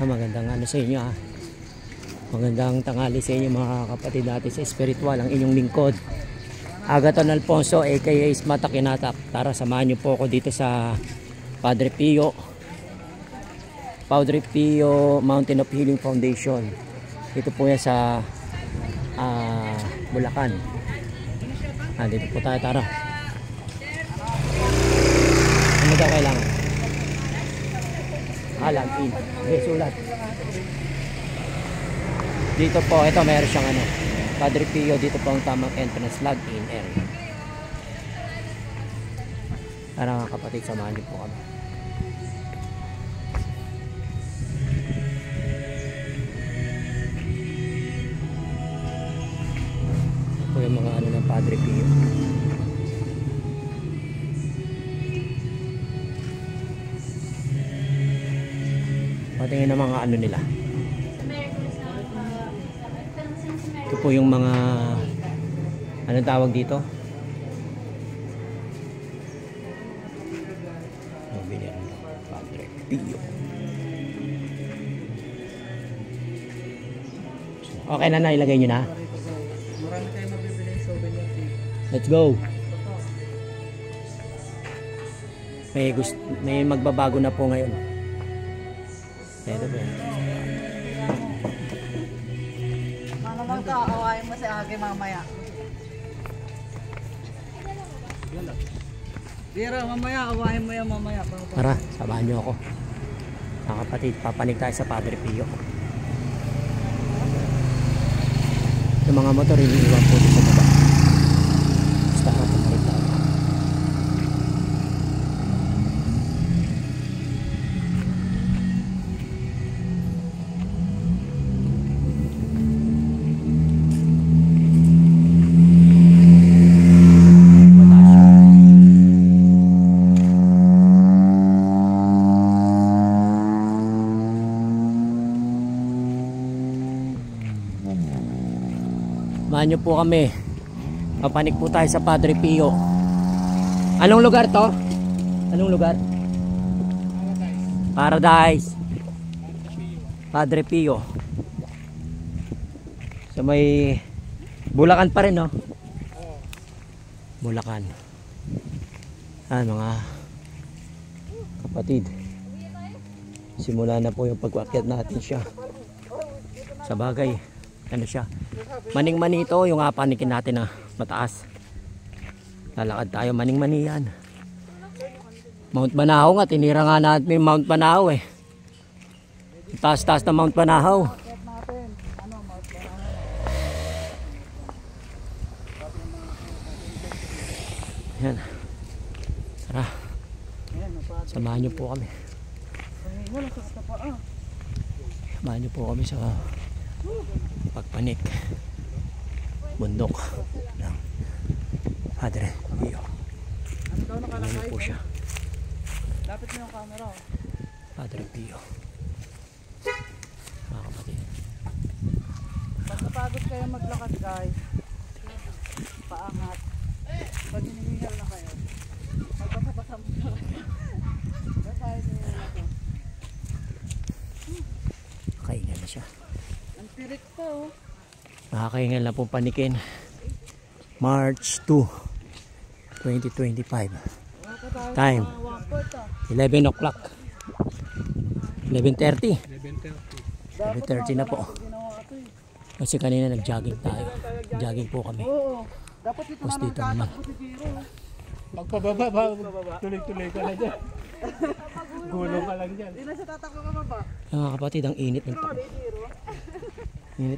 Magandang ano sa inyo ha. Magandang tanghali sa inyo mga kapatid natin sa spiritual. Ang inyong lingkod Agaton Alfonso aka Ismata Kinatak. Tara samahan niyo po ako dito sa Padre Pio Mountain of Healing Foundation. Dito po yan sa Bulacan. Dito po tayo, tara. Ano daw kailangan? Login. Okay, sulat. Dito po, ito mayroon siyang ano, Padre Pio, dito po ang tamang entrance, login area. Tara mga kapatid, samahan niyo po kami. Ito po yung mga ano ng Padre Pio. Patingin ng mga ano nila. Ito po yung mga anong tawag dito? Padre Pio. Okay na, ilagay nyo na. Marami tayong mabibili sa souvenir. Let's go. May magbabago na po ngayon. Ito po. Ano man ka, awayin mo si Agi mamaya. Dira, mamaya, awayin mo yan mamaya. Tara, samahan nyo ako. Mga kapatid, papanig tayo sa Padre Pio. Yung mga motor, iniiwan po dito sa baba. Basta ako pumalit tayo. Samahan nyo po kami. Papanik po tayo sa Padre Pio. Anong lugar to? Anong lugar? Paradise. Padre Pio. So may Bulacan pa rin, no? Bulacan. Mga kapatid. Simula na po yung pag-akyat natin siya. Sa bagay, ano siya? Maning-mani ito, yung panikin natin na mataas. Lalakad tayo, maning-mani yan. Mount Banahaw nga, tinira nga natin yung Mount Banahaw eh. Taas-taas na Mount Banahaw. Yan. Tara. Samahan niyo po kami. Samahan niyo po kami sa pagpanik bundok ng Padre Pio. Ano po siya? Lapit mo yung camera. Padre Pio. Mga kapatid, Pag napagod kayo maglakad guys, paangat. Pag hinihingal na kayo, magbasa-basa mo na kayo. Basahin nyo na ito. nakahingal na siya. Ang tirik pa oh. Nakakahingal na pong panikin. March 2 2025. Time 11 o'clock 11:30 11:30 na po. Kasi kanina nag-jogging tayo. Jogging po kami. Dapat ito tapos dito naman magpababa ba? Tuloy-tuloy ka na dyan. Gulong ka lang dyan. Hindi na siya tatakbo ka ba? Mga kapatid, ang init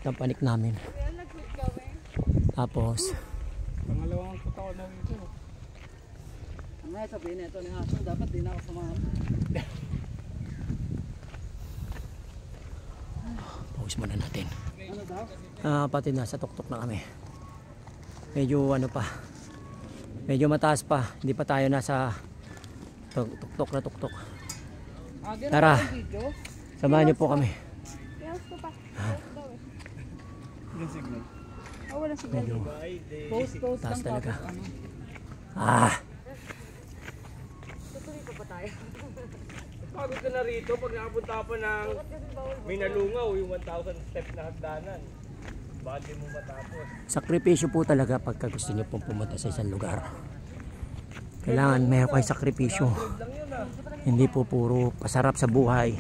ng panik namin. Tapos Pangalawang kataon na ito. Ano nga sabihin na ito ni Haso, dapat di na ako samahan. pause muna natin. Ano daw? Kapatid, nasa tuktok na kami. Medyo ano pa, medyo mataas pa. Hindi pa tayo nasa tuktok na tuktok. Tara, samahan niyo po kami. Medyo Post taas lang talaga. tapos ano. Ah, Tutuloy pa ba tayo? Pagod ka na rito pag nakapunta pa ng Minalungaw, yung 1,000 step na hagdanan. Bakit di mo matapos? Sakripisyo po talaga pagka gusto niyo pong pumunta sa isang lugar. Kailangan meron kayo sakripisyo. Hindi po puro pasarap sa buhay.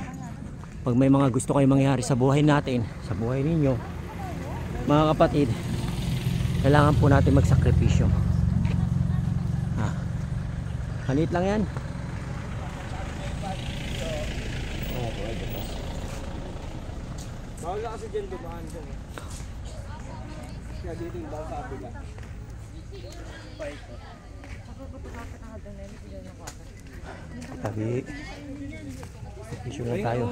Pag may mga gusto kayong mangyari sa buhay natin, sa buhay ninyo, mga kapatid, kailangan po natin magsakripisyo. Halit lang yan. Bawal na kasi dyan dumaan dyan. Kaya dito yung bawal sa abila. Sabi, issue na tayo.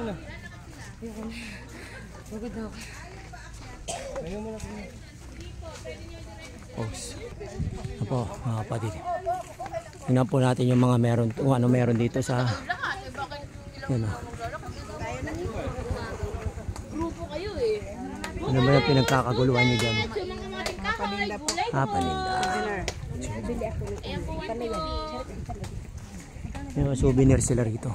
Post. Apo, mga kapatid. Tingnan po natin yung mga meron, kung ano meron dito sa yun, Grupo kayo eh. ano ba yung pinagkakaguluhan nyo dyan? Paninda po. Paninda. Ayan po, 150. Yung mga souvenir sila rito.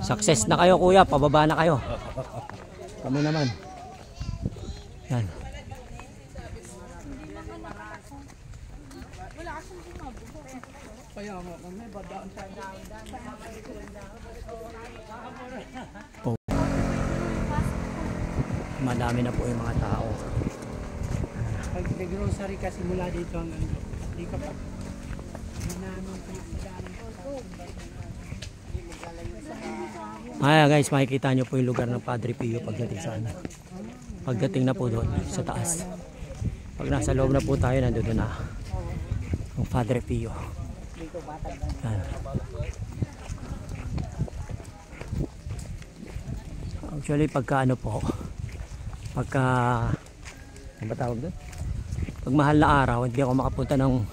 Success na kayo kuya, pababa na kayo. Kami naman. Yan. Kaya nga kami, badaan sa Oh. Madami na po yung mga tao. Pag nag-grocery ka simula dito hanggang hindi ka pa. Ayan guys, makikita nyo po yung lugar ng Padre Pio pagdating sa ano. Pagdating na po doon sa taas. Pag nasa loob na po tayo, nandun na ang Padre Pio. Yan. Actually pagka ano po, pagka ano ba tawag doon? Pag mahal na araw, hindi ako makapunta ng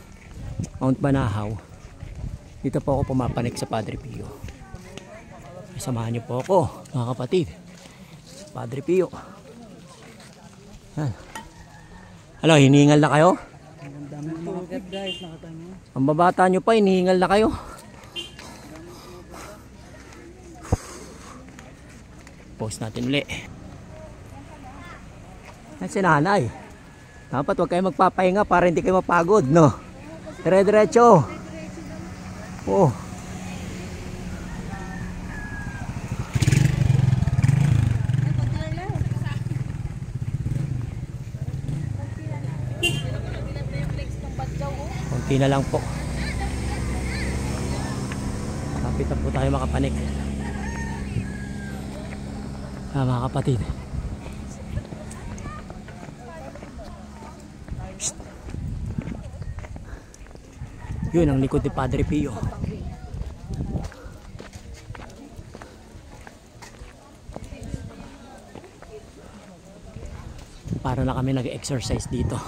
Mount Banahaw. Dito po ako pumapanik sa Padre Pio. Samahan niyo po ako, mga kapatid, sa Padre Pio. Yan. Hello, hinihingal na kayo? Ang dami ng mga gat guys, nakatanya. Ang babata nyo pa, hinihingal na kayo. Post natin uli. Yan si nanay. Dapat huwag kayo magpapahinga para hindi kayo mapagod, no? Dire-diretso. Oh. Konti na lang po. Kapit na po tayo makapanik. Mga kapatid. Shhh. Yun ang likod ni Padre Pio. Para na kami nag-exercise dito.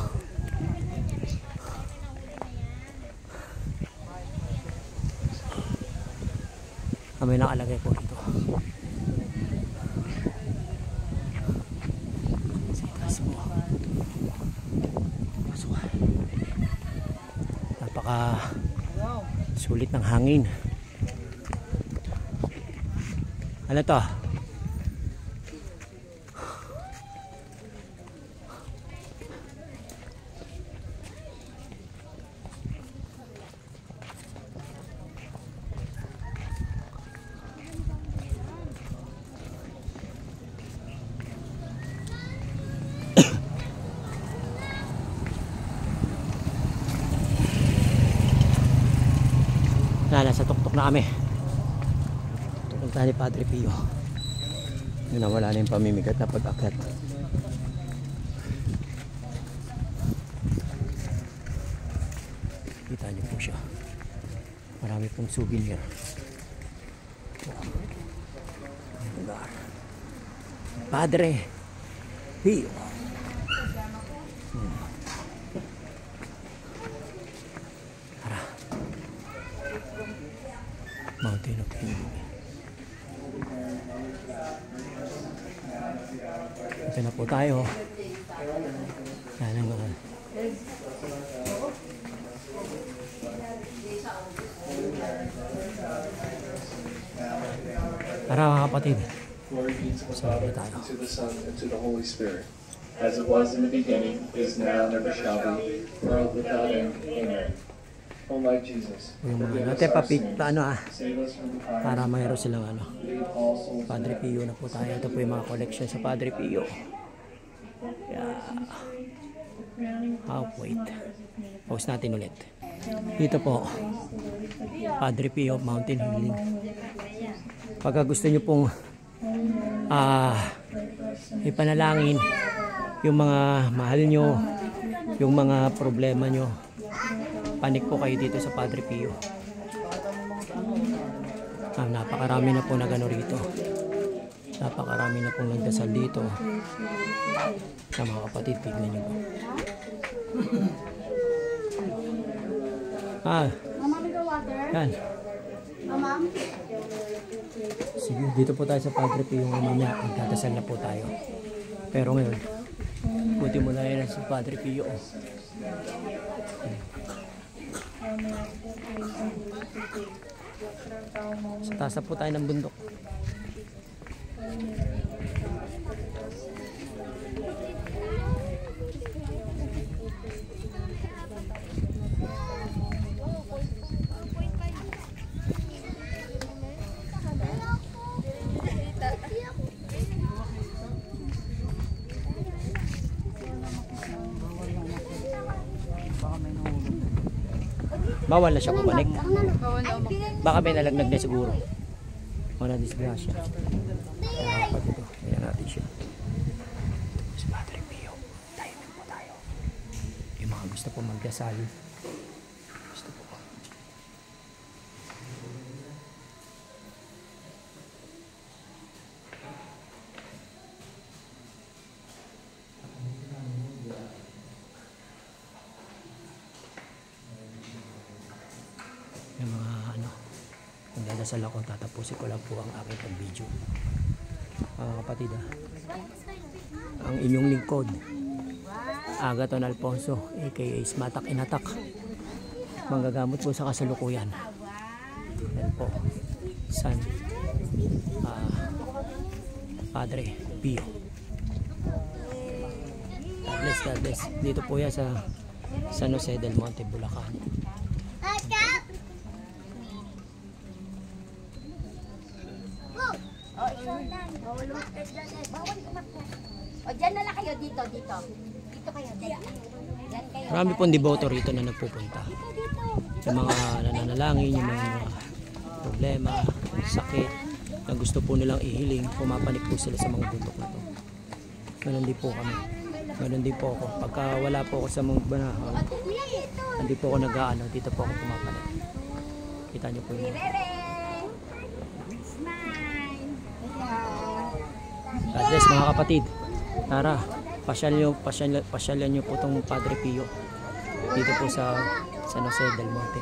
Kami nakalagay po dito. Napaka sulit ng hangin. Ano to? Nasa tuktok na kami. Pupunta ni Padre Pio. Yun na, wala na yung pamimigat na pag-akyat. Kita niyo po siya. Marami pong souvenir. Lugar. Padre Pio. Mountain of Healing. Ito na po tayo. Yan ang Tara mga kapatid. Glory be to the Salamat Father, tayo. and to the Son, and to the Holy Spirit, as it was in the beginning, is now, and ever shall be, world without end. Amen. O my Jesus, Yung forgive mga us natin our papik, sins, ano save us from the fire, para mayroon silang ano. lead all souls to Padre Pio na po tayo. Ito po yung mga collection sa Padre Pio. Yeah. Wait. Pause natin ulit. Dito po, Padre Pio Mountain Healing. Pagka gusto nyo pong ipanalangin yung mga mahal nyo, yung mga problema nyo, panik po kayo dito sa Padre Pio. Napakarami na po na gano rito. Napakarami na pong nagdasal dito. Sa mga kapatid, tignan nyo po. Yan. Sige, dito po tayo sa Padre Pio ng mamaya. Magdadasal na po tayo. Pero ngayon, buti mo na yan sa Padre Pio. Sa taas na po tayo ng bundok. Bawal na siya pabalik. Baka may nalagnag na siguro. Wala disgrasya. Kaya kapag ito, tingnan natin siya. Sa Padre Pio, tayo po tayo. Yung mga gusto po magdasal. Gusto po. Yung mga ano, kung dadasal ako, tatapusin ko lang po ang aking pag-video. Mga kapatid, ang inyong lingkod, Agaton Alfonso, aka Smatak Inatak, manggagamot po sa kasalukuyan. Yan po, San Padre Pio. God bless. Dito po yan sa San Jose del Monte, Bulacan. O, dyan na lang kayo dito. Dito kayo. Dyan kayo. Marami pong devoto rito na nagpupunta. Yung mga nananalangin, yung mga problema, sakit, na gusto po nilang ihiling, pumapanik po sila sa mga bundok na to. Ganun din po kami. Ganun din po ako. Pagka wala po ako sa mga banahon, hindi po ako nag-aano, dito po ako pumapanik. Kita nyo po yun. God bless mga kapatid. Tara, pasyalan nyo po itong Padre Pio dito po sa San Jose del Monte.